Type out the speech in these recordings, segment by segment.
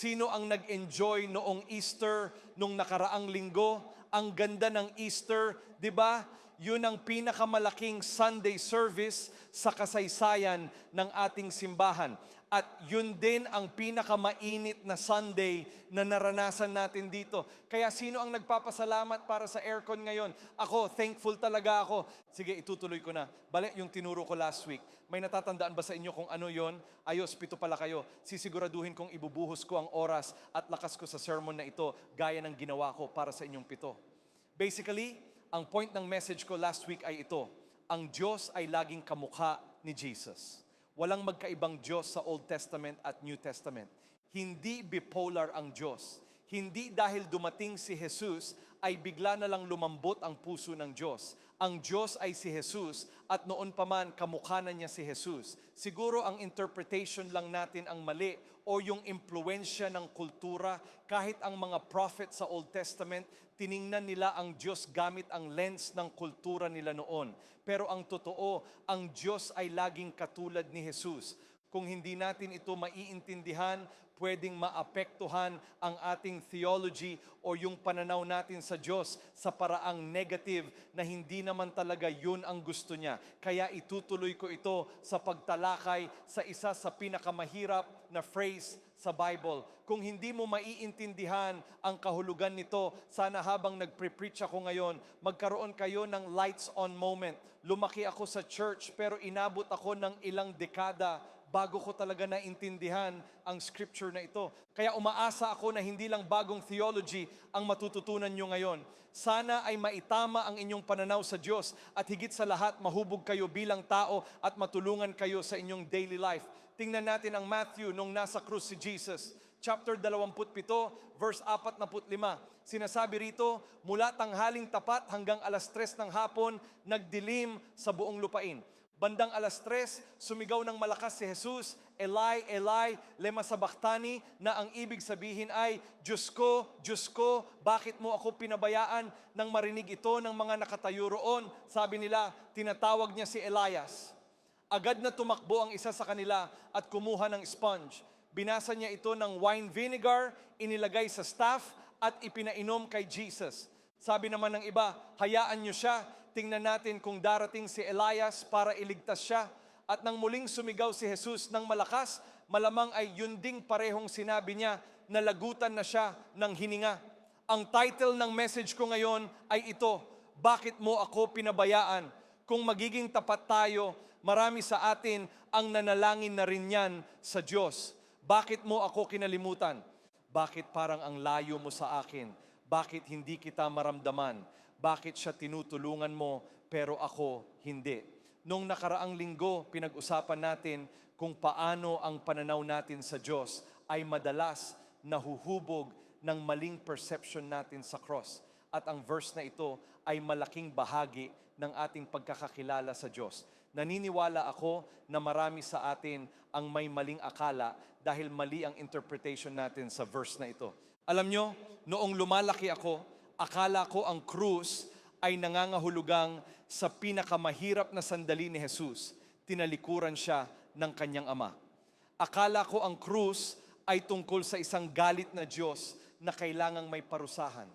Sino ang nag-enjoy noong Easter, nung nakaraang linggo? Ang ganda ng Easter, di ba? Yun ang pinakamalaking Sunday service sa kasaysayan ng ating simbahan. At yun din ang pinakamainit na Sunday na naranasan natin dito. Kaya sino ang nagpapasalamat para sa aircon ngayon? Ako, thankful talaga ako. Sige, itutuloy ko na. Bale, yung tinuro ko last week. May natatandaan ba sa inyo kung ano yon? Ayos, 7 pala kayo. Sisiguraduhin kong ibubuhos ko ang oras at lakas ko sa sermon na ito gaya ng ginawa ko para sa inyong 7. Basically, ang point ng message ko last week ay ito. Ang Diyos ay laging kamukha ni Jesus. Walang magkaibang Diyos sa Old Testament at New Testament. Hindi bipolar ang Diyos. Hindi dahil dumating si Jesus ay bigla na lang lumambot ang puso ng Diyos. Ang Diyos ay si Jesus at noon pa man kamukha na niya si Jesus. Siguro ang interpretation lang natin ang mali o yung impluensya ng kultura. Kahit ang mga prophet sa Old Testament, tiningnan nila ang Diyos gamit ang lens ng kultura nila noon. Pero ang totoo, ang Diyos ay laging katulad ni Jesus. Kung hindi natin ito maiintindihan, pwedeng maapektuhan ang ating theology o yung pananaw natin sa Diyos sa paraang negative na hindi naman talaga yun ang gusto niya. Kaya itutuloy ko ito sa pagtalakay sa isa sa pinakamahirap na phrase sa Bible. Kung hindi mo maiintindihan ang kahulugan nito, sana habang nagpre-preach ako ngayon, magkaroon kayo ng lights on moment. Lumaki ako sa church pero inabot ako ng ilang dekada bago ko talaga naintindihan ang scripture na ito. Kaya umaasa ako na hindi lang bagong theology ang matututunan nyo ngayon. Sana ay maitama ang inyong pananaw sa Diyos at higit sa lahat mahubog kayo bilang tao at matulungan kayo sa inyong daily life. Tingnan natin ang Matthew nung nasa krus si Jesus. Chapter 27, verse 45. Sinasabi rito, mula tanghaling tapat hanggang 3:00 ng hapon, nagdilim sa buong lupain. Bandang 3:00, sumigaw ng malakas si Jesus, Eli, Eli, lema sabachthani, na ang ibig sabihin ay, Diyos ko, bakit mo ako pinabayaan? Nang marinig ito ng mga nakatayo roon, sabi nila, tinatawag niya si Elias. Agad na tumakbo ang isa sa kanila at kumuha ng sponge. Binasa niya ito ng wine vinegar, inilagay sa staff at ipinainom kay Jesus. Sabi naman ng iba, hayaan niyo siya. Tingnan natin kung darating si Elias para iligtas siya. At nang muling sumigaw si Jesus ng malakas, malamang ay yun ding parehong sinabi niya, nalagutan na siya ng hininga. Ang title ng message ko ngayon ay ito, Bakit mo ako pinabayaan? Kung magiging tapat tayo, marami sa atin ang nanalangin na rin yan sa Diyos. Bakit mo ako kinalimutan? Bakit parang ang layo mo sa akin? Bakit hindi kita maramdaman? Bakit siya tinutulungan mo pero ako hindi? Nung nakaraang linggo, pinag-usapan natin kung paano ang pananaw natin sa Diyos ay madalas nahuhubog ng maling perception natin sa cross. At ang verse na ito ay malaking bahagi ng ating pagkakakilala sa Diyos. Naniniwala ako na marami sa atin ang may maling akala dahil mali ang interpretation natin sa verse na ito. Alam nyo, noong lumalaki ako, akala ko ang krus ay nangangahulugang sa pinakamahirap na sandali ni Jesus, tinalikuran siya ng kanyang ama. Akala ko ang krus ay tungkol sa isang galit na Diyos na kailangang may parusahan.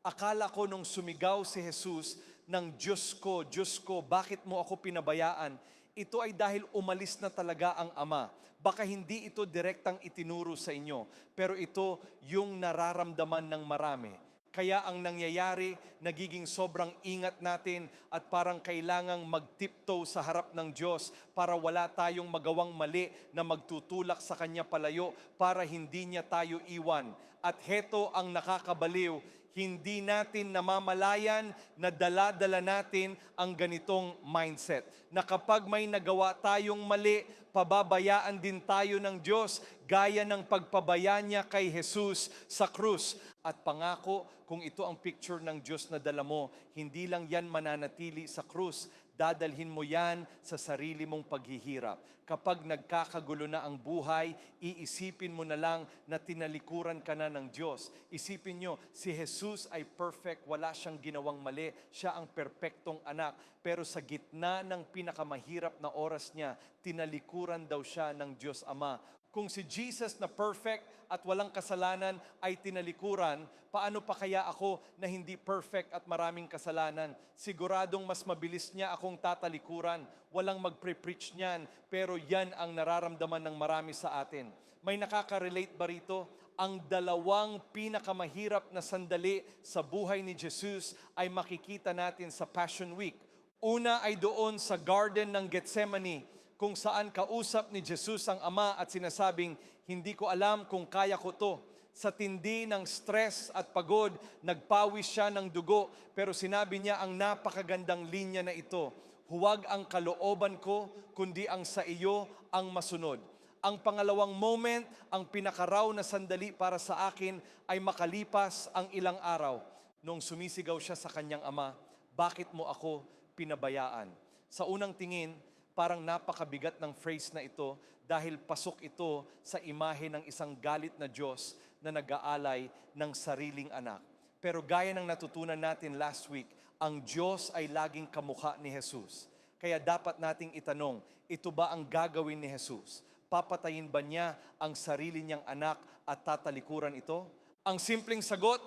Akala ko nung sumigaw si Jesus ng Diyos ko, bakit mo ako pinabayaan? Ito ay dahil umalis na talaga ang Ama. Baka hindi ito direktang itinuro sa inyo, pero ito yung nararamdaman ng marami. Kaya ang nangyayari, nagiging sobrang ingat natin at parang kailangang mag-tiptoe sa harap ng Diyos para wala tayong magawang mali na magtutulak sa Kanya palayo para hindi niya tayo iwan. At heto ang nakakabaliw, hindi natin namamalayan na dala-dala natin ang ganitong mindset. Na kapag may nagawa tayong mali, pababayaan din tayo ng Diyos gaya ng pagpabaya niya kay Jesus sa krus. At pangako, kung ito ang picture ng Diyos na dala mo, hindi lang yan mananatili sa krus, dadalhin mo yan sa sarili mong paghihirap. Kapag nagkakagulo na ang buhay, iisipin mo na lang na tinalikuran ka na ng Diyos. Isipin nyo, si Jesus ay perfect, wala siyang ginawang mali, siya ang perpektong anak. Pero sa gitna ng pinakamahirap na oras niya, tinalikuran daw siya ng Diyos Ama Kung si Jesus na perfect at walang kasalanan ay tinalikuran, paano pa kaya ako na hindi perfect at maraming kasalanan? Siguradong mas mabilis niya akong tatalikuran. Walang magpre-preach niyan, pero yan ang nararamdaman ng marami sa atin. May nakaka-relate ba rito? Ang dalawang pinakamahirap na sandali sa buhay ni Jesus ay makikita natin sa Passion Week. Una ay doon sa Garden ng Gethsemane, kung saan kausap ni Jesus ang Ama at sinasabing, hindi ko alam kung kaya ko to. Sa tindi ng stress at pagod, nagpawis siya ng dugo, pero sinabi niya ang napakagandang linya na ito, huwag ang kalooban ko, kundi ang sa iyo ang masunod. Ang pangalawang moment, ang pinakaraw na sandali para sa akin ay makalipas ang ilang araw. Nung sumisigaw siya sa kanyang ama, bakit mo ako pinabayaan? Sa unang tingin, parang napakabigat ng phrase na ito dahil pasok ito sa imahe ng isang galit na Diyos na nag-aalay ng sariling anak. Pero gaya ng natutunan natin last week, ang Diyos ay laging kamukha ni Jesus. Kaya dapat nating itanong, ito ba ang gagawin ni Jesus? Papatayin ba niya ang sarili niyang anak at tatalikuran ito? Ang simpleng sagot,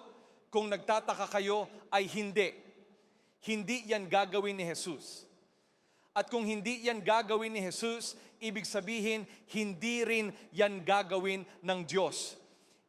kung nagtataka kayo, ay hindi. Hindi yan gagawin ni Jesus. At kung hindi yan gagawin ni Jesus, ibig sabihin, hindi rin yan gagawin ng Diyos.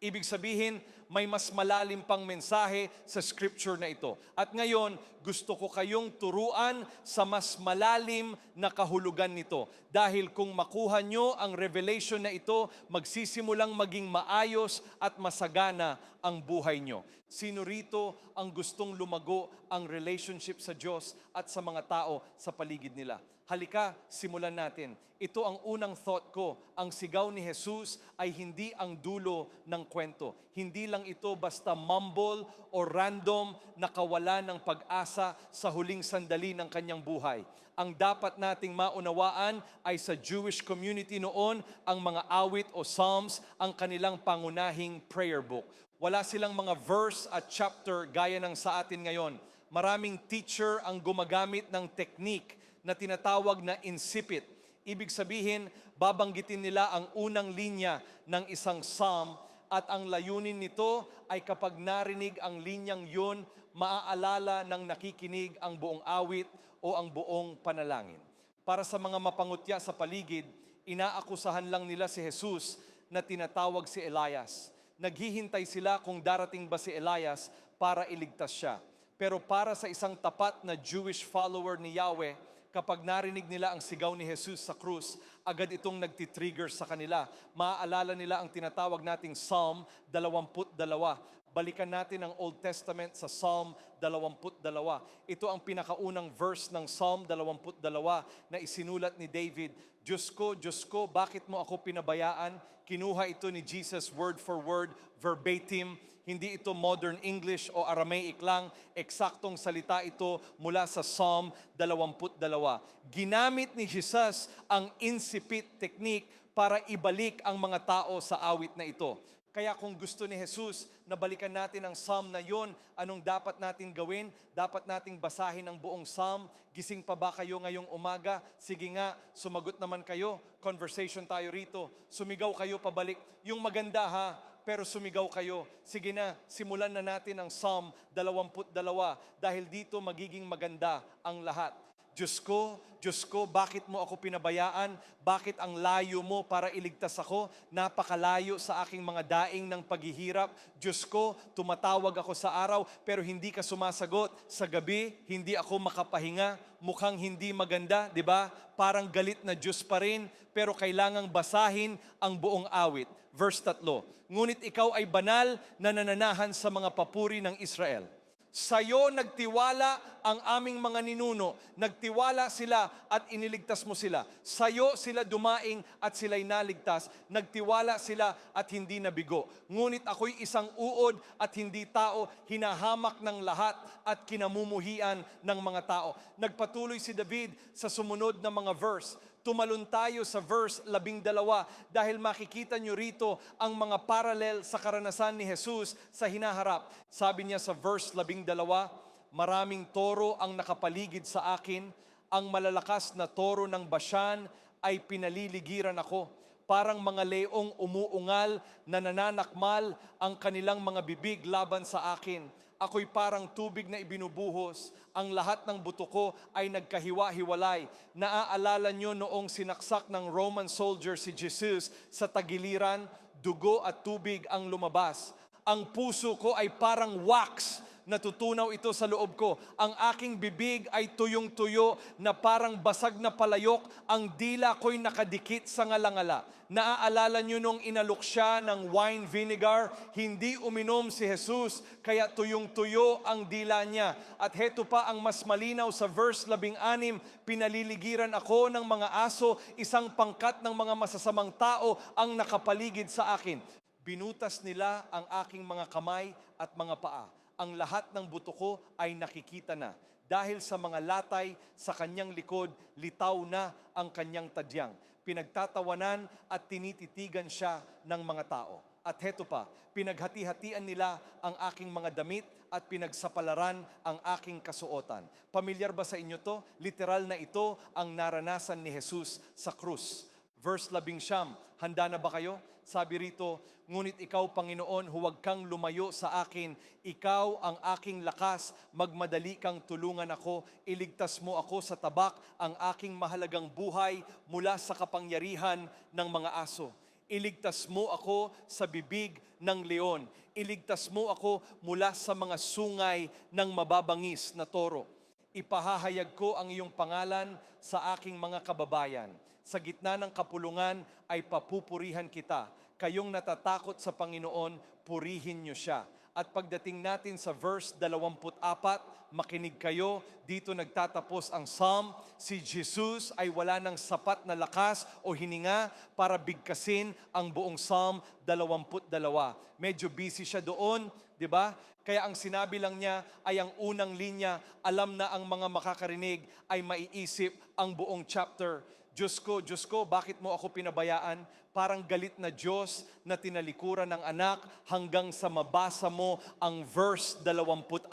Ibig sabihin, may mas malalim pang mensahe sa scripture na ito. At ngayon, gusto ko kayong turuan sa mas malalim na kahulugan nito. Dahil kung makuha nyo ang revelation na ito, magsisimulang maging maayos at masagana ang buhay nyo. Sino rito ang gustong lumago ang relationship sa Diyos at sa mga tao sa paligid nila? Halika, simulan natin. Ito ang unang thought ko. Ang sigaw ni Jesus ay hindi ang dulo ng kwento. Hindi lang ito basta mumble o random na kawalan ng pag-asa sa huling sandali ng kanyang buhay. Ang dapat nating maunawaan ay sa Jewish community noon, ang mga awit o psalms ang kanilang pangunahing prayer book. Wala silang mga verse at chapter gaya ng sa atin ngayon. Maraming teacher ang gumagamit ng technique na tinatawag na incipit. Ibig sabihin, babanggitin nila ang unang linya ng isang psalm at ang layunin nito ay kapag narinig ang linyang yun, maaalala ng nakikinig ang buong awit o ang buong panalangin. Para sa mga mapangutya sa paligid, inaakusahan lang nila si Jesus na tinatawag si Elias. Naghihintay sila kung darating ba si Elias para iligtas siya. Pero para sa isang tapat na Jewish follower ni Yahweh, kapag narinig nila ang sigaw ni Jesus sa krus, agad itong nagtitrigger sa kanila. Maaalala nila ang tinatawag nating Psalm 22. Balikan natin ang Old Testament sa Psalm 22. Ito ang pinakaunang verse ng Psalm 22 na isinulat ni David. Diyos ko, bakit mo ako pinabayaan? Kinuha ito ni Jesus word for word, verbatim. Hindi ito modern English o Aramaic lang. Eksaktong salita ito mula sa Psalm 22. Ginamit ni Jesus ang incipit technique para ibalik ang mga tao sa awit na ito. Kaya kung gusto ni Jesus na balikan natin ang psalm na yon, anong dapat natin gawin? Dapat nating basahin ang buong psalm. Gising pa ba kayo ngayong umaga? Sige nga, sumagot naman kayo. Conversation tayo rito. Sumigaw kayo pabalik. Yung maganda ha, pero sumigaw kayo. Sige na, simulan na natin ang Psalm 22 dahil dito magiging maganda ang lahat. Diyos ko, bakit mo ako pinabayaan? Bakit ang layo mo para iligtas ako? Napakalayo sa aking mga daing ng paghihirap. Diyos ko, tumatawag ako sa araw pero hindi ka sumasagot. Sa gabi, hindi ako makapahinga. Mukhang hindi maganda, di ba? Parang galit na Diyos pa rin pero kailangang basahin ang buong awit. Verse 3, ngunit ikaw ay banal na nananahan sa mga papuri ng Israel. Sa'yo nagtiwala ang aming mga ninuno. Nagtiwala sila at iniligtas mo sila. Sa'yo sila dumaing at sila'y naligtas. Nagtiwala sila at hindi nabigo. Ngunit ako'y isang uod at hindi tao, hinahamak ng lahat at kinamumuhian ng mga tao. Nagpatuloy si David sa sumunod na mga verse. Tumalon tayo sa verse 12 dahil makikita nyo rito ang mga parallel sa karanasan ni Jesus sa hinaharap. Sabi niya sa verse 12, maraming toro ang nakapaligid sa akin, ang malalakas na toro ng Bashan ay pinaliligiran ako. Parang mga leong umuungal na nananakmal ang kanilang mga bibig laban sa akin. Ako'y parang tubig na ibinubuhos. Ang lahat ng buto ko ay nagkahiwa-hiwalay. Naaalala nyo noong sinaksak ng Roman soldier si Jesus sa tagiliran, dugo at tubig ang lumabas. Ang puso ko ay parang wax. Natutunaw ito sa loob ko. Ang aking bibig ay tuyong-tuyo na parang basag na palayok. Ang dila ko'y nakadikit sa ngalangala. Naaalala nyo nung inalok siya ng wine vinegar? Hindi uminom si Jesus, kaya tuyong-tuyo ang dila niya. At heto pa ang mas malinaw sa verse 16, pinaliligiran ako ng mga aso, isang pangkat ng mga masasamang tao ang nakapaligid sa akin. Binutas nila ang aking mga kamay at mga paa. Ang lahat ng buto ko ay nakikita na. Dahil sa mga latay sa kanyang likod, litaw na ang kanyang tadyang. Pinagtatawanan at tinititigan siya ng mga tao. At heto pa, pinaghati-hatian nila ang aking mga damit at pinagsapalaran ang aking kasuotan. Pamilyar ba sa inyo to? Literal na ito ang naranasan ni Jesus sa krus. Verse 11, handa na ba kayo? Sabi rito, ngunit ikaw, Panginoon, huwag kang lumayo sa akin. Ikaw ang aking lakas, magmadali kang tulungan ako. Iligtas mo ako sa tabak, ang aking mahalagang buhay mula sa kapangyarihan ng mga aso. Iligtas mo ako sa bibig ng leon. Iligtas mo ako mula sa mga sungay ng mababangis na toro. Ipahahayag ko ang iyong pangalan sa aking mga kababayan. Sa gitna ng kapulungan ay papupurihan kita. Kayong natatakot sa Panginoon, purihin niyo siya. At pagdating natin sa verse 24, makinig kayo, dito nagtatapos ang psalm. Si Jesus ay wala ng sapat na lakas o hininga para bigkasin ang buong psalm 22. Medyo busy siya doon, di ba? Kaya ang sinabi lang niya ay ang unang linya, alam na ang mga makakarinig ay maiisip ang buong chapter. Diyos ko, bakit mo ako pinabayaan? Parang galit na Diyos na tinalikuran ng anak hanggang sa mabasa mo ang verse 24,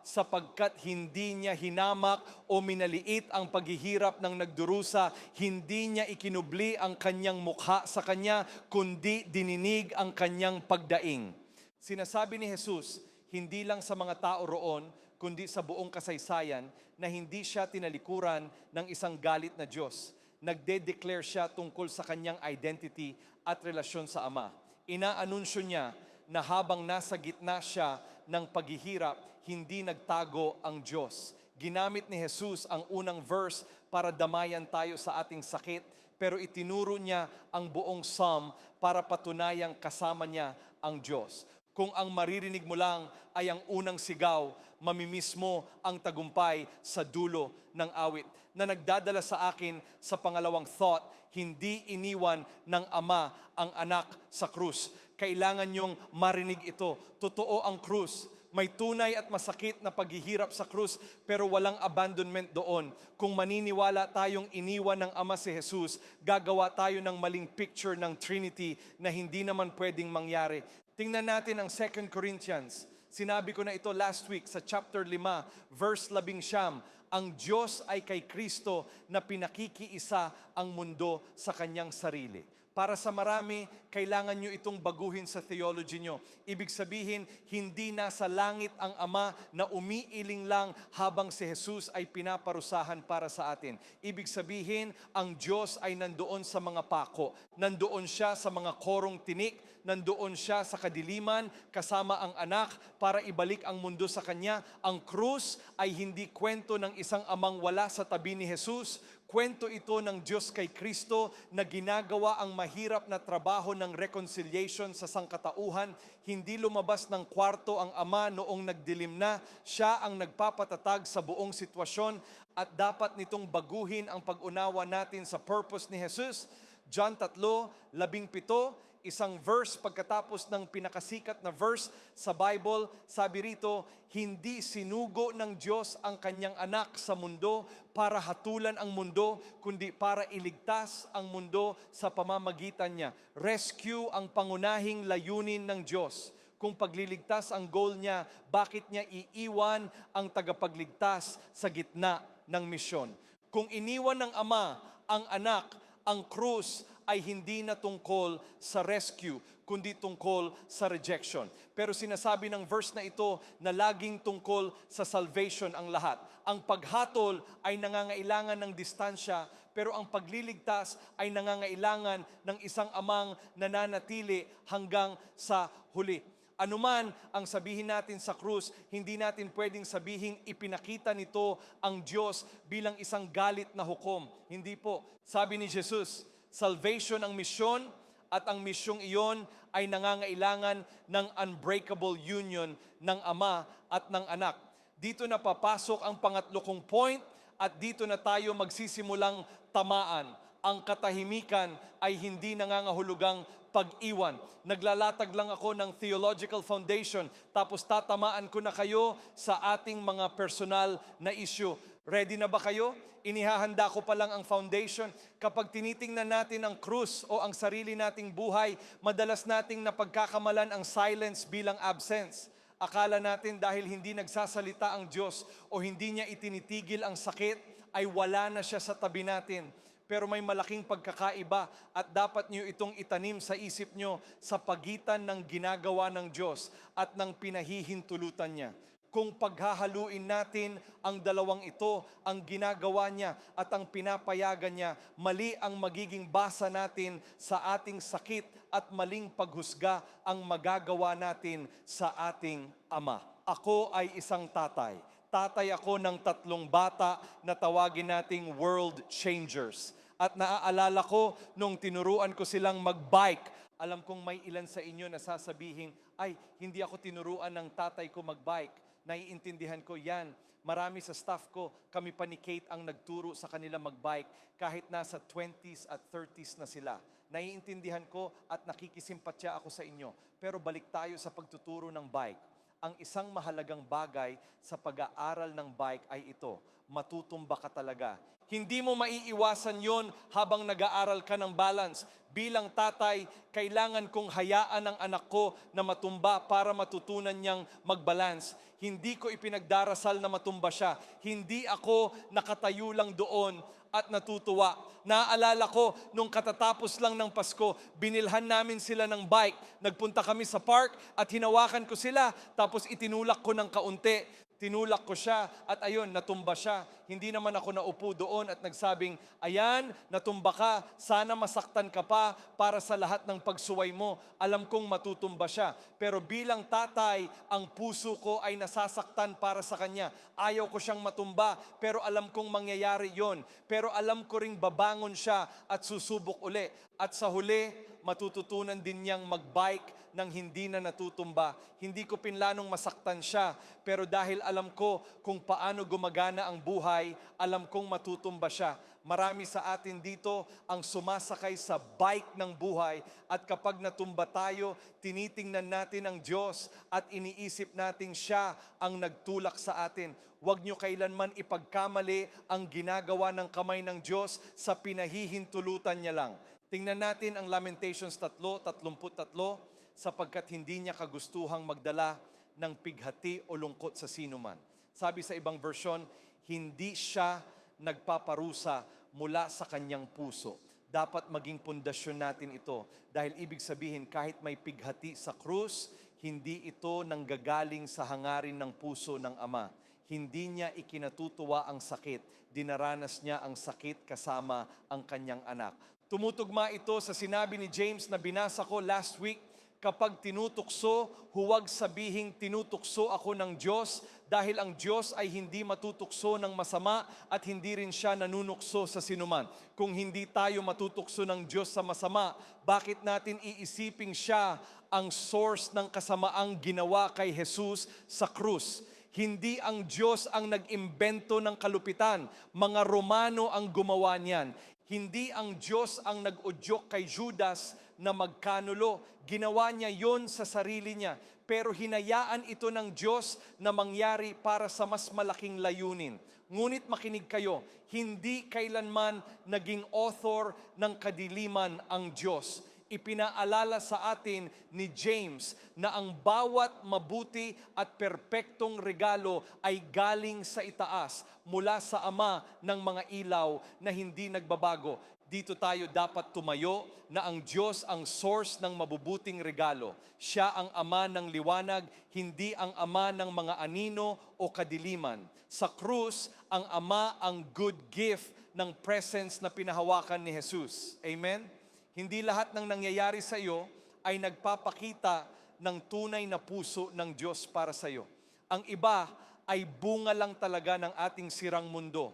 sapagkat hindi niya hinamak o minaliit ang paghihirap ng nagdurusa, hindi niya ikinubli ang kanyang mukha sa kanya, kundi dininig ang kanyang pagdaing. Sinasabi ni Jesus, hindi lang sa mga tao roon, kundi sa buong kasaysayan, na hindi siya tinalikuran ng isang galit na Diyos. Nagde-declare siya tungkol sa kanyang identity at relasyon sa Ama. Inaanunsyo niya na habang nasa gitna siya ng paghihirap, hindi nagtago ang Diyos. Ginamit ni Jesus ang unang verse para damayan tayo sa ating sakit, pero itinuro niya ang buong psalm para patunayang kasama niya ang Diyos. Kung ang maririnig mo lang ay ang unang sigaw, mamimiss mo ang tagumpay sa dulo ng awit. Na nagdadala sa akin sa pangalawang thought, hindi iniwan ng Ama ang anak sa krus. Kailangan niyong marinig ito. Totoo ang krus. May tunay at masakit na paghihirap sa krus, pero walang abandonment doon. Kung maniniwala tayong iniwan ng Ama si Jesus, gagawa tayo ng maling picture ng Trinity na hindi naman pwedeng mangyari. Tingnan natin ang 2 Corinthians. Sinabi ko na ito last week sa chapter 5, verse 11. Ang Diyos ay kay Kristo na pinakikiisa ang mundo sa kanyang sarili. Para sa marami, kailangan nyo itong baguhin sa theology nyo. Ibig sabihin, hindi nasa langit ang Ama na umiiling lang habang si Jesus ay pinaparusahan para sa atin. Ibig sabihin, ang Diyos ay nandoon sa mga pako. Nandoon siya sa mga korong tinik. Nandoon siya sa kadiliman kasama ang anak para ibalik ang mundo sa kanya. Ang krus ay hindi kwento ng isang amang wala sa tabi ni Jesus. Kwento ito ng Diyos kay Kristo na ginagawa ang mahirap na trabaho ng reconciliation sa sangkatauhan. Hindi lumabas ng kwarto ang Ama noong nagdilim na. Siya ang nagpapatatag sa buong sitwasyon at dapat nitong baguhin ang pag-unawa natin sa purpose ni Jesus. John 3:17, isang verse pagkatapos ng pinakasikat na verse sa Bible, sabi rito, hindi sinugo ng Diyos ang kanyang anak sa mundo para hatulan ang mundo, kundi para iligtas ang mundo sa pamamagitan niya. Rescue ang pangunahing layunin ng Diyos. Kung pagliligtas ang goal niya, bakit niya iiwan ang tagapagligtas sa gitna ng misyon? Kung iniwan ng Ama ang anak, ang krus, ay hindi na tungkol sa rescue, kundi tungkol sa rejection. Pero sinasabi ng verse na ito na laging tungkol sa salvation ang lahat. Ang paghatol ay nangangailangan ng distansya, pero ang pagliligtas ay nangangailangan ng isang amang nananatili hanggang sa huli. Anuman ang sabihin natin sa krus, hindi natin pwedeng sabihin ipinakita nito ang Diyos bilang isang galit na hukom. Hindi po. Sabi ni Jesus, salvation ang misyon at ang misyong iyon ay nangangailangan ng unbreakable union ng Ama at ng Anak. Dito na papasok ang pangatlo kong point at dito na tayo magsisimulang tamaan. Ang katahimikan ay hindi nangangahulugang pag-iwan. Naglalatag lang ako ng theological foundation, tapos tatamaan ko na kayo sa ating mga personal na issue. Ready na ba kayo? Inihahanda ko pa lang ang foundation. Kapag tinitingnan natin ang krus o ang sarili nating buhay, madalas nating napagkakamalan ang silence bilang absence. Akala natin dahil hindi nagsasalita ang Diyos o hindi niya itinitigil ang sakit, ay wala na siya sa tabi natin. Pero may malaking pagkakaiba at dapat niyo itong itanim sa isip niyo sa pagitan ng ginagawa ng Diyos at ng pinahihintulutan niya. Kung paghahaluin natin ang dalawang ito, ang ginagawa niya at ang pinapayagan niya, mali ang magiging basa natin sa ating sakit at maling paghusga ang magagawa natin sa ating Ama. Ako ay isang tatay. Tatay ako ng 3 bata na tawagin nating world changers. At naaalala ko nung tinuruan ko silang mag-bike. Alam kong may ilan sa inyo na sasabihin, ay, hindi ako tinuruan ng tatay ko mag-bike. Naiintindihan ko yan. Marami sa staff ko, kami pa ni Kate ang nagturo sa kanila mag-bike kahit nasa 20s at 30s na sila. Naiintindihan ko at nakikisimpatya ako sa inyo. Pero balik tayo sa pagtuturo ng bike. Ang isang mahalagang bagay sa pag-aaral ng bike ay ito, matutumba ka talaga. Hindi mo maiiwasan yon habang nag-aaral ka ng balance. Bilang tatay, kailangan kong hayaan ang anak ko na matumba para matutunan niyang mag-balance. Hindi ko ipinagdarasal na matumba siya. Hindi ako nakatayo lang doon at natutuwa. Naaalala ko, nung katatapos lang ng Pasko, binilhan namin sila ng bike. Nagpunta kami sa park at hinawakan ko sila. Tapos itinulak ko ng kaunti. Tinulak ko siya at ayun, natumba siya. Hindi naman ako naupo doon at nagsabing, ayan, natumba ka, sana masaktan ka pa para sa lahat ng pagsuway mo. Alam kong matutumba siya. Pero bilang tatay, ang puso ko ay nasasaktan para sa kanya. Ayaw ko siyang matumba, pero alam kong mangyayari yon. Pero alam ko ring babangon siya at susubok uli. At sa huli, matututunan din niyang mag-bike nang hindi na natutumba. Hindi ko pinlanong masaktan siya, pero dahil alam ko kung paano gumagana ang buhay, alam kong matutumba siya. Marami sa atin dito ang sumasakay sa bike ng buhay at kapag natumba tayo, tinitingnan natin ang Diyos at iniisip natin siya ang nagtulak sa atin. Huwag niyo kailanman ipagkamali ang ginagawa ng kamay ng Diyos sa pinahihintulutan niya lang. Tingnan natin ang Lamentations 3:33, sapagkat hindi niya kagustuhang magdala ng pighati o lungkot sa sinuman. Sabi sa ibang version, hindi siya nagpaparusa mula sa kanyang puso. Dapat maging pundasyon natin ito. Dahil ibig sabihin, kahit may pighati sa krus, hindi ito nanggagaling sa hangarin ng puso ng Ama. Hindi niya ikinatutuwa ang sakit. Dinaranas niya ang sakit kasama ang kanyang anak. Tumutugma ito sa sinabi ni James na binasa ko last week, kapag tinutukso, huwag sabihing tinutukso ako ng Diyos dahil ang Diyos ay hindi matutukso ng masama at hindi rin siya nanunukso sa sinuman. Kung hindi tayo matutukso ng Diyos sa masama, bakit natin iisiping siya ang source ng kasamaang ginawa kay Jesus sa krus? Hindi ang Diyos ang nag-imbento ng kalupitan. Mga Romano ang gumawa niyan. Hindi ang Diyos ang nag-udyok kay Judas na magkanulo. Ginawa niya yon sa sarili niya. Pero hinayaan ito ng Diyos na mangyari para sa mas malaking layunin. Ngunit makinig kayo, hindi kailanman naging author ng kadiliman ang Diyos. ipinaalala sa atin ni James na ang bawat mabuti at perpektong regalo ay galing sa itaas, mula sa Ama ng mga ilaw na hindi nagbabago. Dito tayo dapat tumayo na ang Diyos ang source ng mabubuting regalo. Siya ang Ama ng liwanag, hindi ang Ama ng mga anino o kadiliman. Sa krus, ang Ama ang good gift ng presence na pinahawakan ni Jesus. Amen? Hindi lahat ng nangyayari sa iyo ay nagpapakita ng tunay na puso ng Diyos para sa iyo. Ang iba ay bunga lang talaga ng ating sirang mundo.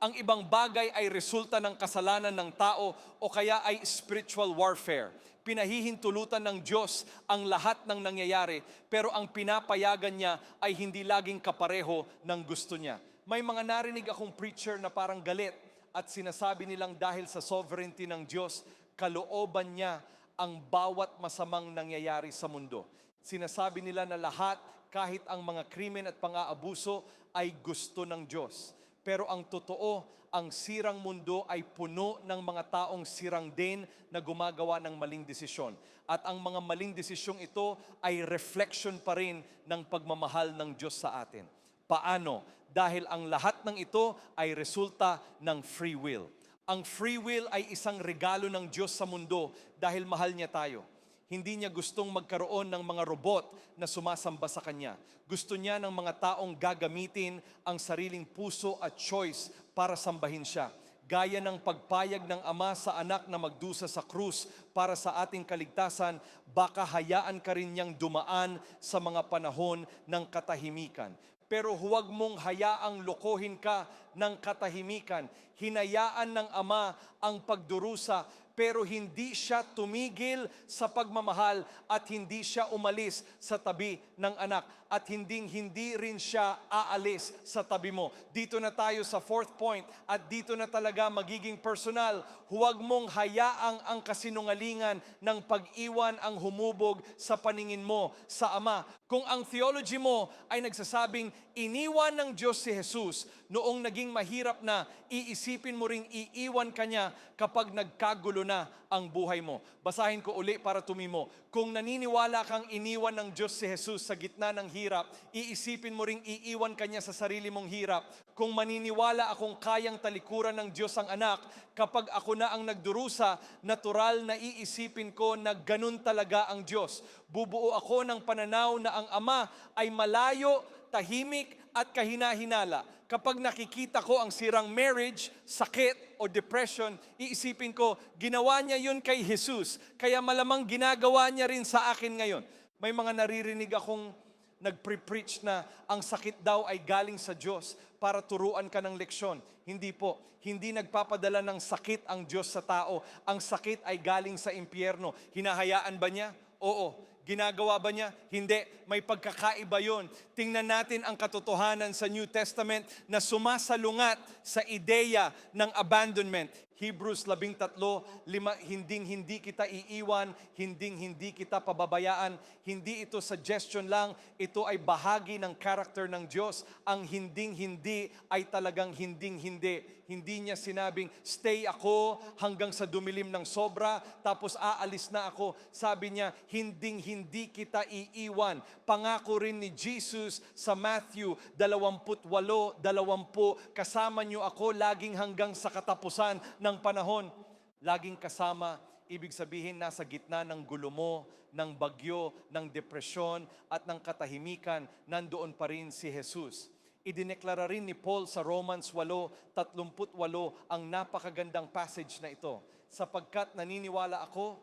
Ang ibang bagay ay resulta ng kasalanan ng tao o kaya ay spiritual warfare. Pinahihintulutan ng Diyos ang lahat ng nangyayari, pero ang pinapayagan niya ay hindi laging kapareho ng gusto niya. May mga narinig akong preacher na parang galit at sinasabi nilang dahil sa sovereignty ng Diyos, kalooban niya ang bawat masamang nangyayari sa mundo. Sinasabi nila na lahat, kahit ang mga krimen at pang-aabuso, ay gusto ng Diyos. Pero ang totoo, ang sirang mundo ay puno ng mga taong sirang din na gumagawa ng maling desisyon. At ang mga maling desisyong ito ay reflection pa rin ng pagmamahal ng Diyos sa atin. Paano? Dahil ang lahat ng ito ay resulta ng free will. Ang free will ay isang regalo ng Diyos sa mundo dahil mahal niya tayo. Hindi niya gustong magkaroon ng mga robot na sumasamba sa Kanya. Gusto niya ng mga taong gagamitin ang sariling puso at choice para sambahin siya. Gaya ng pagpayag ng Ama sa anak na magdusa sa krus para sa ating kaligtasan, baka hayaan ka rin niyang dumaan sa mga panahon ng katahimikan. Pero huwag mong hayaang lokohin ka ng katahimikan. Hinayaan ng Ama ang pagdurusa, pero hindi siya tumigil sa pagmamahal at hindi siya umalis sa tabi ng anak at hindi rin siya aalis sa tabi mo. Dito na tayo sa fourth point at dito na talaga magiging personal. Huwag mong hayaang ang kasinungalingan ng pag-iwan ang humubog sa paningin mo sa Ama. Kung ang theology mo ay nagsasabing iniwan ng Diyos si Jesus noong naging mahirap na, iisipin mo ring iiwan ka niya kapag nagkagulo na ang buhay mo. Basahin ko uli para tumimo. Kung naniniwala kang iniwan ng Diyos si Jesus sa gitna ng hirap, iisipin mo ring iiwan ka niya sa sarili mong hirap. Kung maniniwala akong kayang talikuran ng Diyos ang anak, kapag ako na ang nagdurusa, natural na iisipin ko na ganun talaga ang Diyos. Bubuo ako ng pananaw na ang Ama ay malayo, tahimik at kahina-hinala. Kapag nakikita ko ang sirang marriage, sakit o depression, iisipin ko, ginawa niya yun kay Jesus, kaya malamang ginagawa niya rin sa akin ngayon. May mga naririnig akong nagpre-preach na ang sakit daw ay galing sa Diyos para turuan ka ng leksyon. Hindi po. Hindi nagpapadala ng sakit ang Diyos sa tao. Ang sakit ay galing sa impyerno. Hinahayaan ba niya? Oo. Ginagawa ba niya? Hindi. May pagkakaiba yon. Tingnan natin ang katotohanan sa New Testament na sumasalungat sa ideya ng abandonment. Hebrews 13:5, hindi kita iiwan, hindi kita pababayaan. Hindi ito suggestion lang, ito ay bahagi ng character ng Diyos. Ang hindi ay talagang hindi. Hindi niya sinabing, stay ako hanggang sa dumilim ng sobra, tapos aalis na ako. Sabi niya, hindi kita iiwan. Pangako rin ni Jesus sa Matthew 28:20, kasama niyo ako laging hanggang sa katapusan ng panahon. Laging kasama, ibig sabihin nasa gitna ng gulo mo, ng bagyo, ng depresyon at ng katahimikan, nandoon pa rin si Jesus. Idineklara rin ni Paul sa Romans 8:38 ang napakagandang passage na ito. Sapagkat naniniwala ako,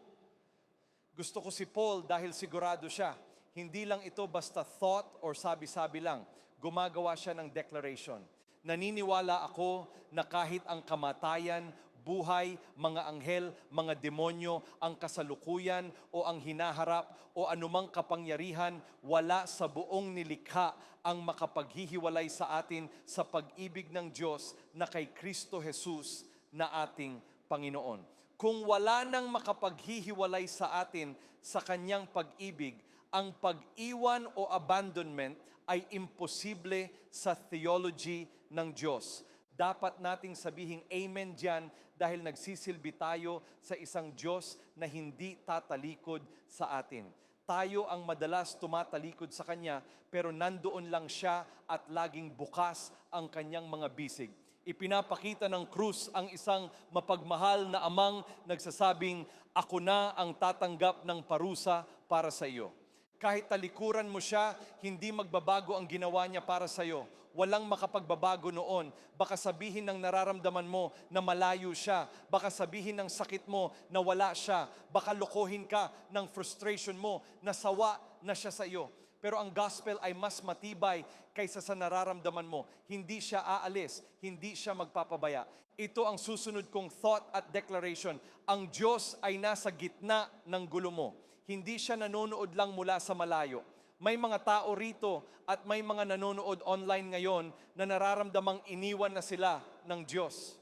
gusto ko si Paul dahil sigurado siya. Hindi lang ito basta thought or sabi-sabi lang. Gumagawa siya ng declaration. Naniniwala ako na kahit ang kamatayan, buhay, mga anghel, mga demonyo, ang kasalukuyan o ang hinaharap o anumang kapangyarihan, wala sa buong nilikha ang makapaghihiwalay sa atin sa pag-ibig ng Diyos na kay Kristo Jesus na ating Panginoon. Kung wala nang makapaghihiwalay sa atin sa Kanyang pag-ibig, ang pag-iwan o abandonment ay imposible sa theology ng Diyos. dapat nating sabihing amen diyan dahil nagsisilbi tayo sa isang Diyos na hindi tatalikod sa atin. Tayo ang madalas tumatalikod sa Kanya, pero nandoon lang siya at laging bukas ang Kanyang mga bisig. Ipinapakita ng krus ang isang mapagmahal na amang nagsasabing, "Ako na ang tatanggap ng parusa para sa iyo." Kahit talikuran mo siya, hindi magbabago ang ginawa niya para sa iyo. Walang makapagbabago noon. Baka sabihin ng nararamdaman mo na malayo siya. Baka sabihin ng sakit mo na wala siya. Baka lokohin ka ng frustration mo na sawa na siya sa iyo. Pero ang gospel ay mas matibay kaysa sa nararamdaman mo. Hindi siya aalis, hindi siya magpapabaya. Ito ang susunod kong thought at declaration. Ang Diyos ay nasa gitna ng gulo mo. Hindi siya nanonood lang mula sa malayo. May mga tao rito at may mga nanonood online ngayon na nararamdamang iniwan na sila ng Diyos.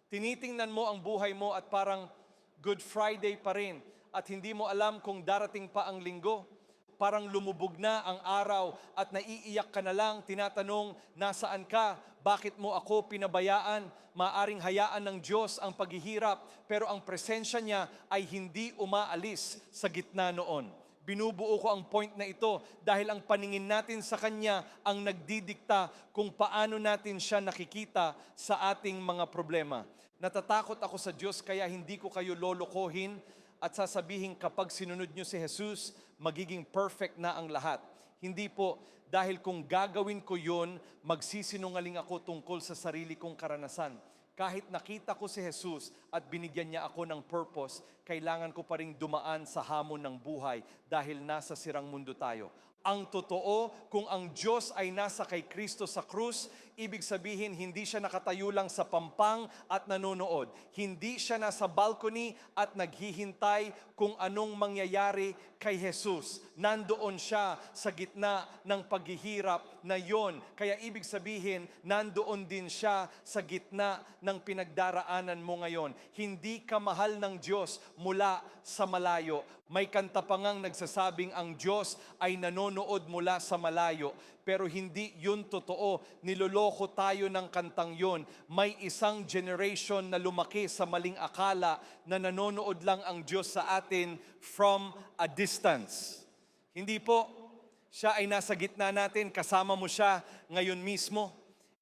Tinitingnan mo ang buhay mo at parang Good Friday pa rin at hindi mo alam kung darating pa ang linggo. Parang lumubog na ang araw at naiiyak ka na lang, tinatanong, nasaan ka? Bakit mo ako pinabayaan? Maaring hayaan ng Diyos ang paghihirap, pero ang presensya niya ay hindi umaalis sa gitna noon. Binubuo ko ang point na ito dahil ang paningin natin sa Kanya ang nagdidikta kung paano natin siya nakikita sa ating mga problema. Natatakot ako sa Diyos kaya hindi ko kayo lolokohin at sasabihin kapag sinunod nyo si Jesus, magiging perfect na ang lahat. Hindi po, dahil kung gagawin ko yun, magsisinungaling ako tungkol sa sarili kong karanasan. Kahit nakita ko si Jesus at binigyan niya ako ng purpose, kailangan ko pa rin dumaan sa hamon ng buhay dahil nasa sirang mundo tayo. Ang totoo, kung ang Diyos ay nasa kay Kristo sa krus, ibig sabihin hindi siya nakatayo lang sa pampang at nanonood. Hindi siya nasa balcony at naghihintay kung anong mangyayari kay Jesus. Nandoon siya sa gitna ng paghihirap na yon. Kaya ibig sabihin, nandoon din siya sa gitna ng pinagdaraanan mo ngayon. Hindi ka mahal ng Diyos mula sa malayo. May kanta pa ngang nagsasabing ang Diyos ay nanonood mula sa malayo. Pero hindi yun totoo. Niloloko tayo ng kantang yun. May isang generation na lumaki sa maling akala na nanonood lang ang Diyos sa atin from a distance. Hindi po. Siya ay nasa gitna natin. Kasama mo siya ngayon mismo.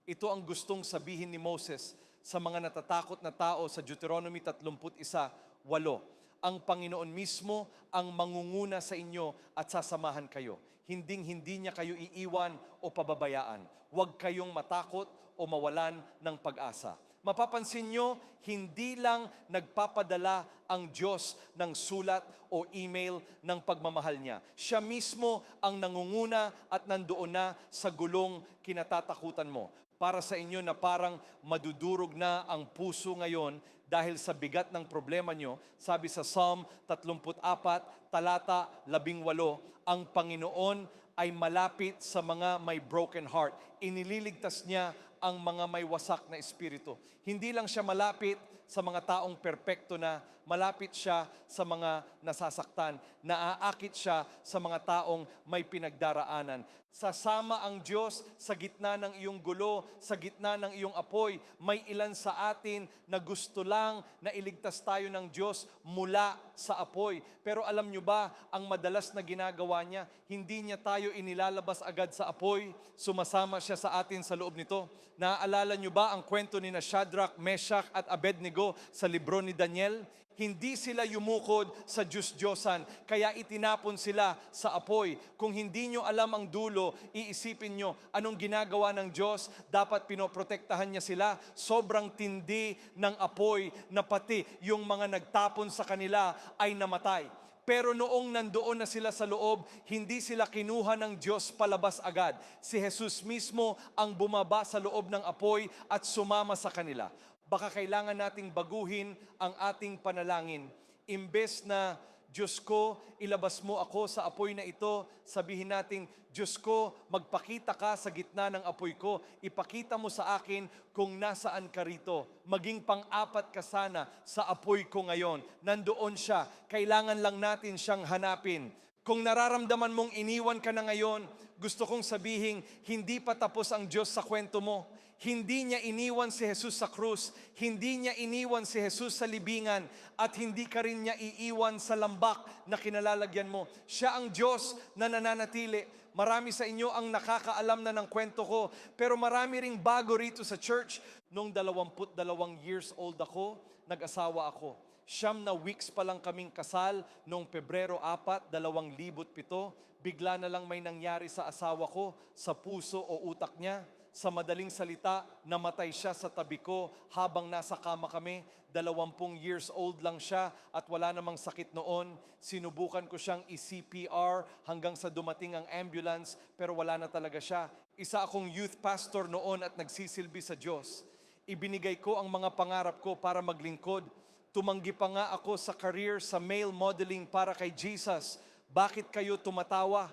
Ito ang gustong sabihin ni Moses sa mga natatakot na tao sa Deuteronomy 31:8. Ang Panginoon mismo ang mangunguna sa inyo at sasamahan kayo. Hinding-hindi niya kayo iiwan o pababayaan. Huwag kayong matakot o mawalan ng pag-asa. Mapapansin nyo, hindi lang nagpapadala ang Diyos ng sulat o email ng pagmamahal niya. Siya mismo ang nangunguna at nandoon na sa gulong kinatatakutan mo. Para sa inyo na parang madudurog na ang puso ngayon dahil sa bigat ng problema nyo, sabi sa Psalm 34, talata 18, ang Panginoon ay malapit sa mga may broken heart. Inililigtas niya ang mga may wasak na espiritu. Hindi lang siya malapit sa mga taong perpekto na, malapit siya sa mga nasasaktan. Naaakit siya sa mga taong may pinagdaraanan. Sasama ang Diyos sa gitna ng iyong gulo, sa gitna ng iyong apoy. May ilan sa atin na gusto lang na iligtas tayo ng Diyos mula sa apoy. Pero alam nyo ba, ang madalas na ginagawa niya, hindi niya tayo inilalabas agad sa apoy, sumasama siya sa atin sa loob nito. Naaalala nyo ba ang kwento ni Shadrach, Meshach at Abednego sa libro ni Daniel? Hindi sila yumukod sa Diyos-Diyosan, kaya itinapon sila sa apoy. Kung hindi nyo alam ang dulo, iisipin nyo, anong ginagawa ng Diyos? Dapat pinoprotektahan niya sila. Sobrang tindi ng apoy na pati yung mga nagtapon sa kanila ay namatay. Pero noong nandoon na sila sa loob, hindi sila kinuha ng Diyos palabas agad. Si Jesus mismo ang bumaba sa loob ng apoy at sumama sa kanila. Baka kailangan nating baguhin ang ating panalangin. Imbes na, Diyos ko, ilabas mo ako sa apoy na ito, sabihin natin, Diyos ko, magpakita ka sa gitna ng apoy ko. Ipakita mo sa akin kung nasaan ka rito. Maging pang-apat ka sana sa apoy ko ngayon. Nandoon siya. Kailangan lang natin siyang hanapin. Kung nararamdaman mong iniwan ka na ngayon, gusto kong sabihin, hindi pa tapos ang Diyos sa kwento mo. Hindi niya iniwan si Jesus sa krus, hindi niya iniwan si Jesus sa libingan, at hindi ka rin niya iiwan sa lambak na kinalalagyan mo. Siya ang Diyos na nananatili. Marami sa inyo ang nakakaalam na ng kwento ko, pero marami ring bago rito sa church. Nung 22 years old ako, nag-asawa ako. 9 weeks pa lang kaming kasal noong Pebrero 4, 2007. Bigla na lang may nangyari sa asawa ko, sa puso o utak niya. Sa madaling salita, namatay siya sa tabi ko habang nasa kama kami. 20 years old lang siya at wala namang sakit noon. Sinubukan ko siyang i-CPR hanggang sa dumating ang ambulance, pero wala na talaga siya. Isa akong youth pastor noon at nagsisilbi sa Diyos. Ibinigay ko ang mga pangarap ko para maglingkod. Tumanggi pa nga ako sa career sa male modeling para kay Jesus. Bakit kayo tumatawa?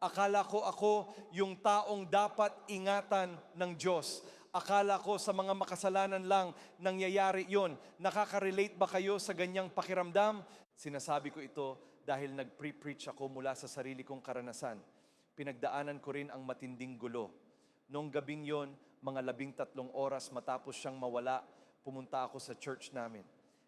Akala ko ako yung taong dapat ingatan ng Diyos. Akala ko sa mga makasalanan lang nangyayari yon. Nakaka-relate ba kayo sa ganyang pakiramdam? Sinasabi ko ito dahil nag-pre-preach ako mula sa sarili kong karanasan. Pinagdaanan ko rin ang matinding gulo. Noong gabing yon, mga 13 oras matapos siyang mawala, pumunta ako sa church namin.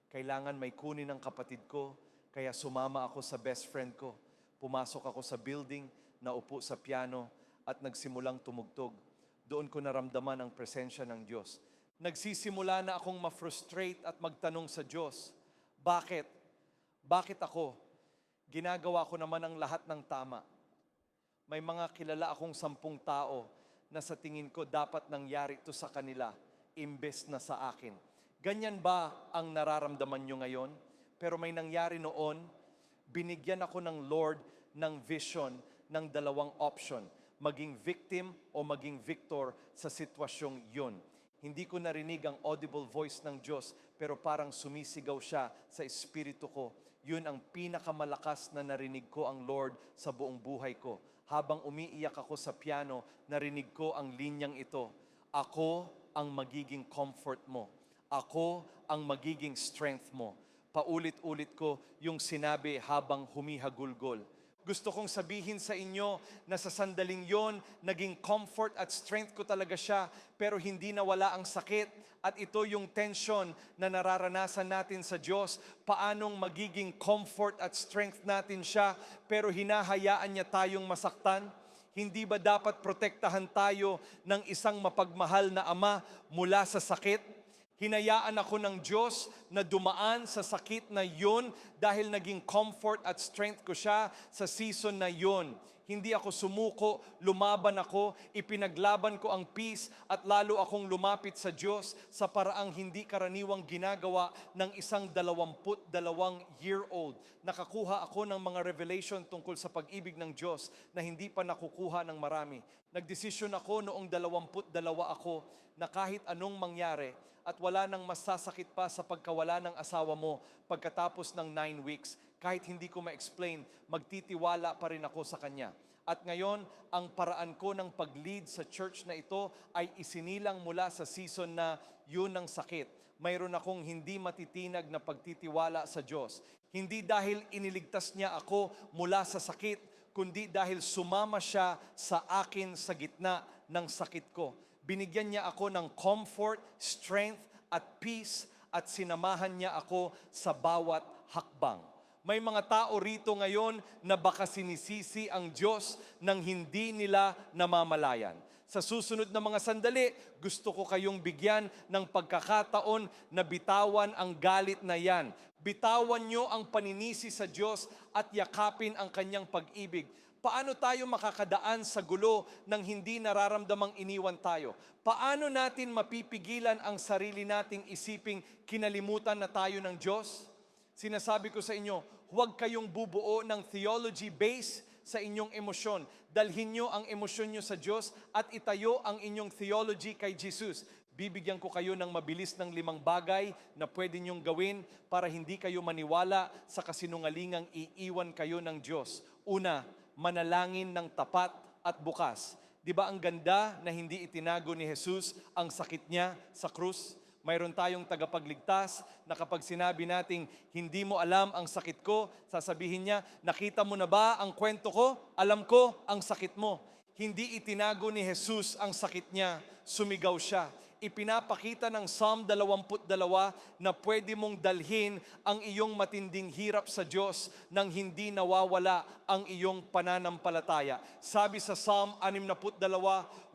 Kailangan may kunin ng kapatid ko, kaya sumama ako sa best friend ko. Pumasok ako sa building, naupo sa piano at nagsimulang tumugtog. Doon ko naramdaman ang presensya ng Diyos. Nagsisimula na akong ma-frustrate at magtanong sa Diyos, bakit? Bakit ako? Ginagawa ko naman ang lahat ng tama. May mga kilala akong 10 tao na sa tingin ko dapat nangyari ito sa kanila, imbes na sa akin. Ganyan ba ang nararamdaman nyo ngayon? Pero may nangyari noon, binigyan ako ng Lord ng vision ng 2 option, maging victim o maging victor sa sitwasyong yun. Hindi ko narinig ang audible voice ng Diyos, pero parang sumisigaw siya sa espiritu ko. Yun ang pinakamalakas na narinig ko ang Lord sa buong buhay ko. Habang umiiyak ako sa piano, narinig ko ang linyang ito. Ako ang magiging comfort mo. Ako ang magiging strength mo. Paulit-ulit ko yung sinabi habang humihagulgol. Gusto kong sabihin sa inyo na sa sandaling yon, naging comfort at strength ko talaga siya, pero hindi nawala ang sakit. At ito yung tension na nararanasan natin sa Diyos. Paanong magiging comfort at strength natin siya, pero hinahayaan niya tayong masaktan? Hindi ba dapat protektahan tayo ng isang mapagmahal na Ama mula sa sakit? Hinayaan ako ng Diyos na dumaan sa sakit na yun dahil naging comfort at strength ko siya sa season na yun. Hindi ako sumuko, lumaban ako, ipinaglaban ko ang peace at lalo akong lumapit sa Diyos sa paraang hindi karaniwang ginagawa ng isang 22-year-old. Nakakuha ako ng mga revelation tungkol sa pag-ibig ng Diyos na hindi pa nakukuha ng marami. Nagdesisyon ako noong 22 ako na kahit anong mangyari, at wala nang masasakit pa sa pagkawala ng asawa mo pagkatapos ng 9 weeks. Kahit hindi ko ma-explain, magtitiwala pa rin ako sa Kanya. At ngayon, ang paraan ko ng pag-lead sa church na ito ay isinilang mula sa season na yun ng sakit. Mayroon akong hindi matitinag na pagtitiwala sa Diyos. Hindi dahil iniligtas niya ako mula sa sakit, kundi dahil sumama siya sa akin sa gitna ng sakit ko. Binigyan niya ako ng comfort, strength, at peace, at sinamahan niya ako sa bawat hakbang. May mga tao rito ngayon na baka sinisisi ang Diyos nang hindi nila namamalayan. Sa susunod na mga sandali, gusto ko kayong bigyan ng pagkakataon na bitawan ang galit na yan. Bitawan nyo ang paninisi sa Diyos at yakapin ang Kanyang pag-ibig. Paano tayo makakadaan sa gulo ng hindi nararamdamang iniwan tayo? Paano natin mapipigilan ang sarili nating isiping kinalimutan na tayo ng Diyos? Sinasabi ko sa inyo, huwag kayong bubuo ng theology base sa inyong emosyon. Dalhin nyo ang emosyon nyo sa Diyos at itayo ang inyong theology kay Jesus. Bibigyan ko kayo ng mabilis ng 5 bagay na pwede nyong gawin para hindi kayo maniwala sa kasinungalingang iiwan kayo ng Diyos. Una, manalangin ng tapat at bukas. Di ba ang ganda na hindi itinago ni Jesus ang sakit niya sa krus? Mayroon tayong tagapagligtas na kapag sinabi nating hindi mo alam ang sakit ko, sasabihin niya, nakita mo na ba ang kwento ko? Alam ko ang sakit mo. Hindi itinago ni Jesus ang sakit niya, sumigaw siya. Ipinapakita ng Psalm 22 na pwede mong dalhin ang iyong matinding hirap sa Diyos nang hindi nawawala ang iyong pananampalataya. Sabi sa Psalm 62, 8,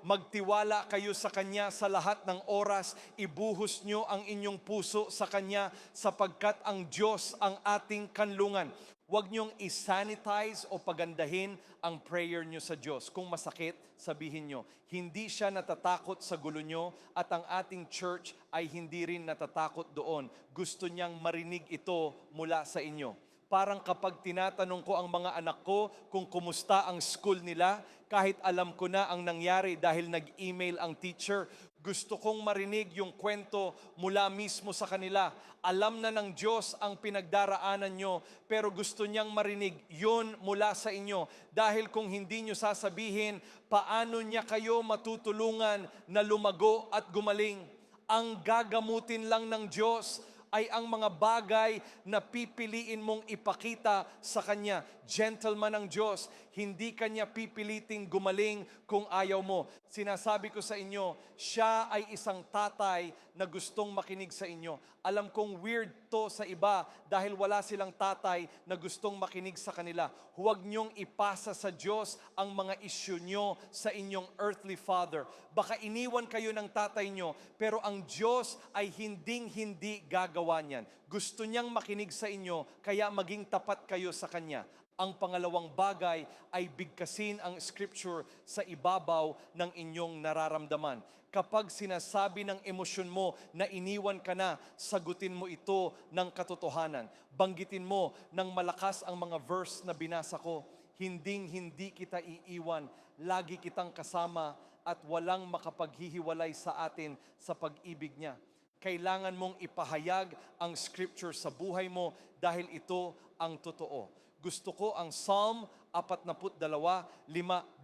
magtiwala kayo sa Kanya sa lahat ng oras, ibuhos nyo ang inyong puso sa Kanya sapagkat ang Diyos ang ating kanlungan. Huwag niyong isanitize o pagandahin ang prayer niyo sa Diyos. Kung masakit, sabihin niyo, hindi siya natatakot sa gulo niyo at ang ating church ay hindi rin natatakot doon. Gusto niyang marinig ito mula sa inyo. Parang kapag tinatanong ko ang mga anak ko kung kumusta ang school nila, kahit alam ko na ang nangyari dahil nag-email ang teacher, gusto kong marinig yung kwento mula mismo sa kanila. Alam na ng Diyos ang pinagdaraanan nyo, pero gusto niyang marinig yun mula sa inyo. Dahil kung hindi nyo sasabihin, paano niya kayo matutulungan na lumago at gumaling? Ang gagamutin lang ng Diyos ay ang mga bagay na pipiliin mong ipakita sa Kanya. Gentleman ang Diyos, hindi Kanya pipiliting gumaling kung ayaw mo. Sinasabi ko sa inyo, siya ay isang tatay na gustong makinig sa inyo. Alam kong weird to sa iba dahil wala silang tatay na gustong makinig sa kanila. Huwag niyong ipasa sa Diyos ang mga issue niyo sa inyong earthly father. Baka iniwan kayo ng tatay niyo, pero ang Diyos ay hinding-hindi gagawa niyan. Gusto niyang makinig sa inyo, kaya maging tapat kayo sa Kanya. Ang pangalawang bagay ay bigkasin ang scripture sa ibabaw ng inyong nararamdaman. Kapag sinasabi ng emosyon mo na iniwan ka na, sagutin mo ito ng katotohanan. Banggitin mo ng malakas ang mga verse na binasa ko. Hinding-hindi kita iiwan, lagi kitang kasama at walang makapaghihiwalay sa atin sa pag-ibig niya. Kailangan mong ipahayag ang scripture sa buhay mo dahil ito ang totoo. Gusto ko ang Psalm 42, 5,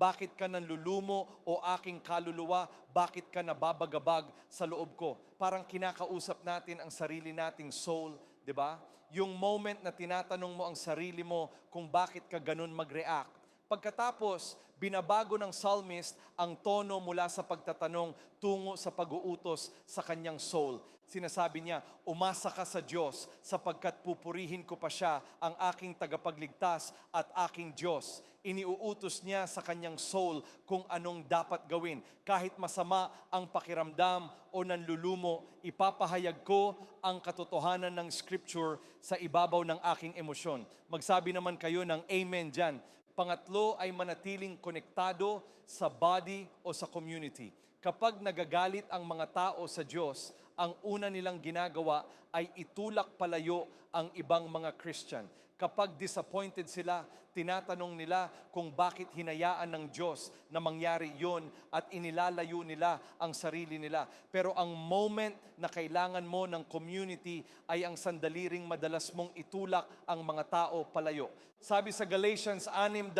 bakit ka nanlulumo o aking kaluluwa, bakit ka nababagabag sa loob ko? Parang kinakausap natin ang sarili nating soul, di ba? Yung moment na tinatanong mo ang sarili mo kung bakit ka ganun mag-react. Pagkatapos, binabago ng psalmist ang tono mula sa pagtatanong tungo sa pag-uutos sa kanyang soul. Sinasabi niya, umasa ka sa Diyos sapagkat pupurihin ko pa siya ang aking tagapagligtas at aking Diyos. Iniuutos niya sa kanyang soul kung anong dapat gawin. Kahit masama ang pakiramdam o nanlulumo, ipapahayag ko ang katotohanan ng Scripture sa ibabaw ng aking emosyon. Magsabi naman kayo ng amen dyan. Pangatlo ay manatiling konektado sa body o sa community. Kapag nagagalit ang mga tao sa Diyos, ang una nilang ginagawa ay itulak palayo ang ibang mga Christian. Kapag disappointed sila, tinatanong nila kung bakit hinayaan ng Diyos na mangyari yon at inilalayo nila ang sarili nila. Pero ang moment na kailangan mo ng community ay ang sandali ring madalas mong itulak ang mga tao palayo. Sabi sa Galatians 6:2,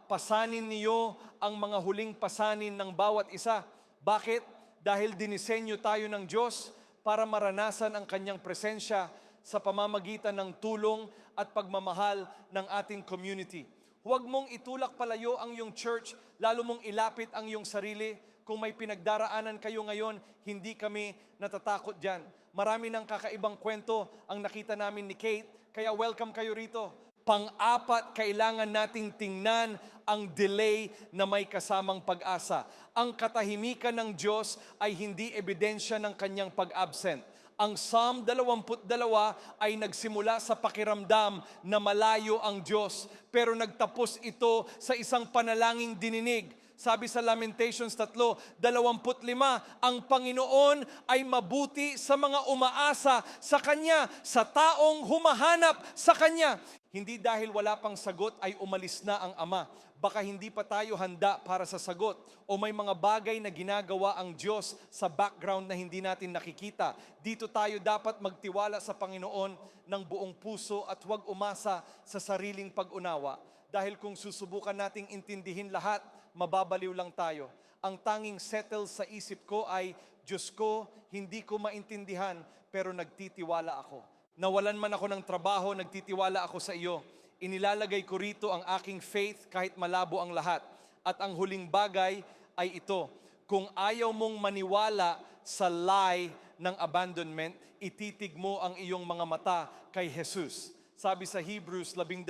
pasanin niyo ang mga huling pasanin ng bawat isa. Bakit? Dahil dinisenyo tayo ng Diyos para maranasan ang Kanyang presensya sa pamamagitan ng tulong at pagmamahal ng ating community. Huwag mong itulak palayo ang iyong church, lalo mong ilapit ang iyong sarili. Kung may pinagdaraanan kayo ngayon, hindi kami natatakot dyan. Marami ng kakaibang kwento ang nakita namin ni Kate, kaya welcome kayo rito. Pang-apat, kailangan nating tingnan ang delay na may kasamang pag-asa. Ang katahimikan ng Diyos ay hindi ebidensya ng kanyang pag-absent. Ang Psalm 22 ay nagsimula sa pakiramdam na malayo ang Diyos, pero nagtapos ito sa isang panalangin dininig. Sabi sa Lamentations 3:25, ang Panginoon ay mabuti sa mga umaasa sa Kanya, sa taong humahanap sa Kanya. Hindi dahil wala pang sagot ay umalis na ang Ama. Baka hindi pa tayo handa para sa sagot o may mga bagay na ginagawa ang Diyos sa background na hindi natin nakikita. Dito tayo dapat magtiwala sa Panginoon ng buong puso at huwag umasa sa sariling pag-unawa. Dahil kung susubukan nating intindihin lahat, mababaliw lang tayo. Ang tanging settle sa isip ko ay Diyos ko, hindi ko maintindihan, pero nagtitiwala ako. Nawalan man ako ng trabaho, nagtitiwala ako sa iyo. Inilalagay ko rito ang aking faith kahit malabo ang lahat. At ang huling bagay ay ito, kung ayaw mong maniwala sa lie ng abandonment, ititig mo ang iyong mga mata kay Jesus. Sabi sa Hebrews 12,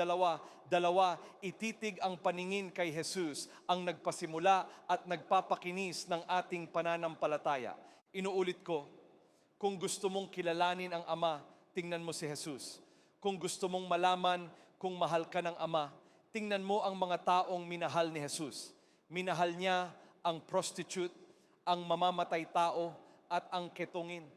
ititig ang paningin kay Jesus, ang nagpasimula at nagpapakinis ng ating pananampalataya. Inuulit ko, kung gusto mong kilalanin ang Ama, tingnan mo si Jesus. Kung gusto mong malaman kung mahal ka ng Ama, tingnan mo ang mga taong minahal ni Jesus. Minahal niya ang prostitute, ang mamamatay tao, at ang ketongin.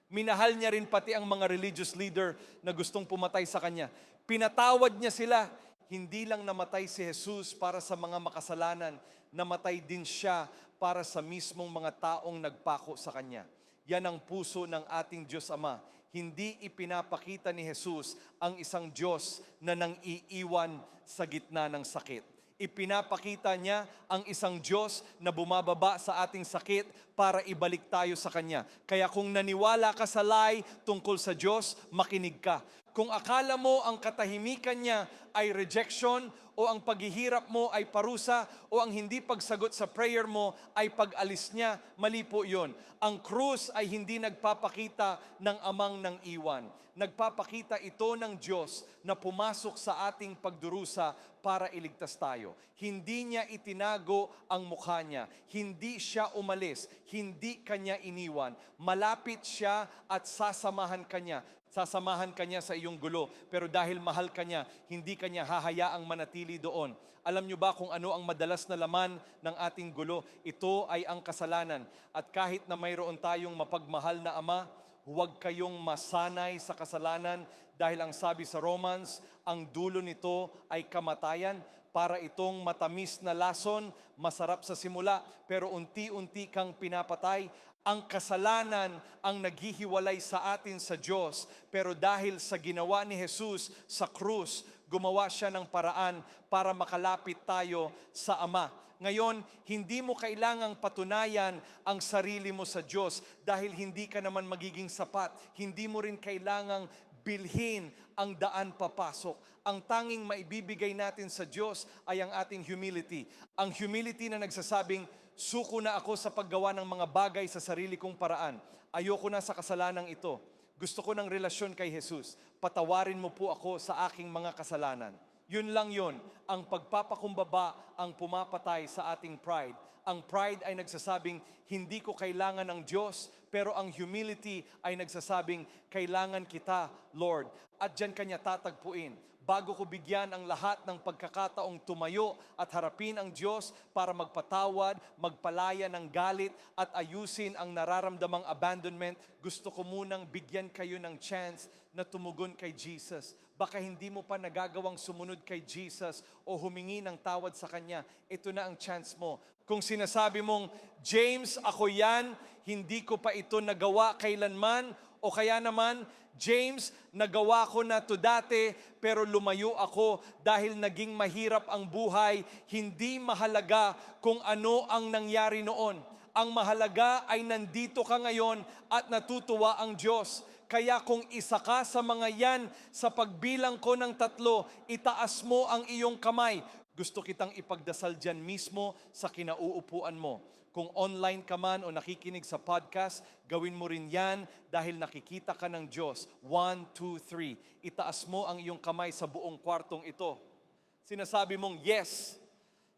Minahal niya rin pati ang mga religious leader na gustong pumatay sa kanya. Pinatawad niya sila. Hindi lang namatay si Jesus para sa mga makasalanan, namatay din siya para sa mismong mga taong nagpako sa kanya. Yan ang puso ng ating Diyos Ama. Hindi ipinapakita ni Jesus ang isang Diyos na nang iiwan sa gitna ng sakit. Ipinapakita niya ang isang Diyos na bumababa sa ating sakit para ibalik tayo sa Kanya. Kaya kung naniwala ka sa lie tungkol sa Diyos, makinig ka. Kung akala mo ang katahimikan niya ay rejection o ang paghihirap mo ay parusa o ang hindi pagsagot sa prayer mo ay pag-alis niya, mali po yun. Ang krus ay hindi nagpapakita ng amang nang iwan. Nagpapakita ito ng Diyos na pumasok sa ating pagdurusa para iligtas tayo. Hindi niya itinago ang mukha niya. Hindi siya umalis. Hindi kanya iniwan. Malapit siya at sasamahan kanya. Sasamahan kanya sa iyong gulo. Pero dahil mahal kanya, hindi kanya hahayaang manatili doon. Alam niyo ba kung ano ang madalas na laman ng ating gulo? Ito ay ang kasalanan. At kahit na mayroon tayong mapagmahal na Ama, huwag kayong masanay sa kasalanan dahil ang sabi sa Romans, ang dulo nito ay kamatayan. Para itong matamis na lason, masarap sa simula, pero unti-unti kang pinapatay. Ang kasalanan ang naghihiwalay sa atin sa Diyos, pero dahil sa ginawa ni Jesus sa krus, gumawa siya ng paraan para makalapit tayo sa Ama. Ngayon, hindi mo kailangang patunayan ang sarili mo sa Diyos dahil hindi ka naman magiging sapat. Hindi mo rin kailangang bilhin ang daan papasok. Ang tanging maibibigay natin sa Diyos ay ang ating humility. Ang humility na nagsasabing, suko na ako sa paggawa ng mga bagay sa sarili kong paraan. Ayoko na sa kasalanang ito. Gusto ko ng relasyon kay Jesus. Patawarin mo po ako sa aking mga kasalanan. Yun lang yun, ang pagpapakumbaba ang pumapatay sa ating pride. Ang pride ay nagsasabing, hindi ko kailangan ng Diyos, pero ang humility ay nagsasabing, kailangan kita, Lord. At dyan kanya tatagpuin. Bago ko bigyan ang lahat ng pagkakataong tumayo at harapin ang Diyos para magpatawad, magpalaya ng galit at ayusin ang nararamdamang abandonment, gusto ko munang bigyan kayo ng chance na tumugon kay Jesus. Baka hindi mo pa nagagawang sumunod kay Jesus o humingi ng tawad sa Kanya. Ito na ang chance mo. Kung sinasabi mong, James, ako yan, hindi ko pa ito nagawa kailanman, o kaya naman, James, nagawa ko na to dati, pero lumayo ako dahil naging mahirap ang buhay. Hindi mahalaga kung ano ang nangyari noon. Ang mahalaga ay nandito ka ngayon at natutuwa ang Diyos. Kaya kung isa ka sa mga yan, sa pagbilang ko ng 3, itaas mo ang iyong kamay. Gusto kitang ipagdasal dyan mismo sa kinauupuan mo. Kung online ka man o nakikinig sa podcast, gawin mo rin yan dahil nakikita ka ng Diyos. 1, 2, 3. Itaas mo ang iyong kamay sa buong kwartong ito. Sinasabi mong, yes.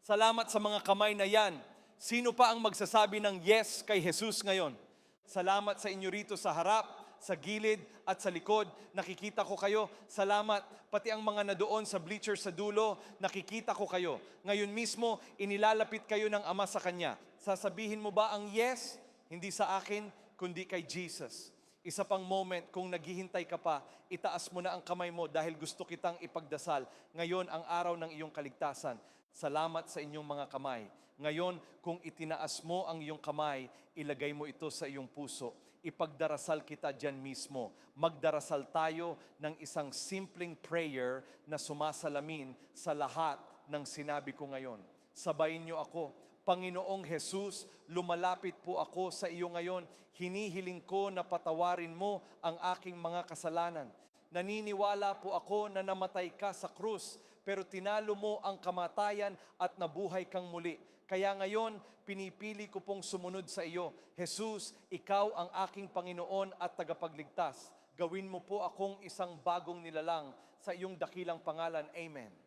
Salamat sa mga kamay na yan. Sino pa ang magsasabi ng yes kay Jesus ngayon? Salamat sa inyo rito sa harap, sa gilid at sa likod. Nakikita ko kayo. Salamat. Pati ang mga nadoon sa bleacher sa dulo, nakikita ko kayo. Ngayon mismo, inilalapit kayo ng Ama sa Kanya. Sasabihin mo ba ang yes? Hindi sa akin, kundi kay Jesus. Isa pang moment, kung naghihintay ka pa, itaas mo na ang kamay mo dahil gusto kitang ipagdasal. Ngayon ang araw ng iyong kaligtasan. Salamat sa inyong mga kamay. Ngayon, kung itinaas mo ang iyong kamay, ilagay mo ito sa iyong puso. Ipagdarasal kita dyan mismo. Magdarasal tayo ng isang simpleng prayer na sumasalamin sa lahat ng sinabi ko ngayon. Sabayin niyo ako. Panginoong Jesus, lumalapit po ako sa iyo ngayon. Hinihiling ko na patawarin mo ang aking mga kasalanan. Naniniwala po ako na namatay ka sa krus, pero tinalo mo ang kamatayan at nabuhay kang muli. Kaya ngayon, pinipili ko pong sumunod sa iyo. Jesus, ikaw ang aking Panginoon at tagapagligtas. Gawin mo po akong isang bagong nilalang sa iyong dakilang pangalan. Amen.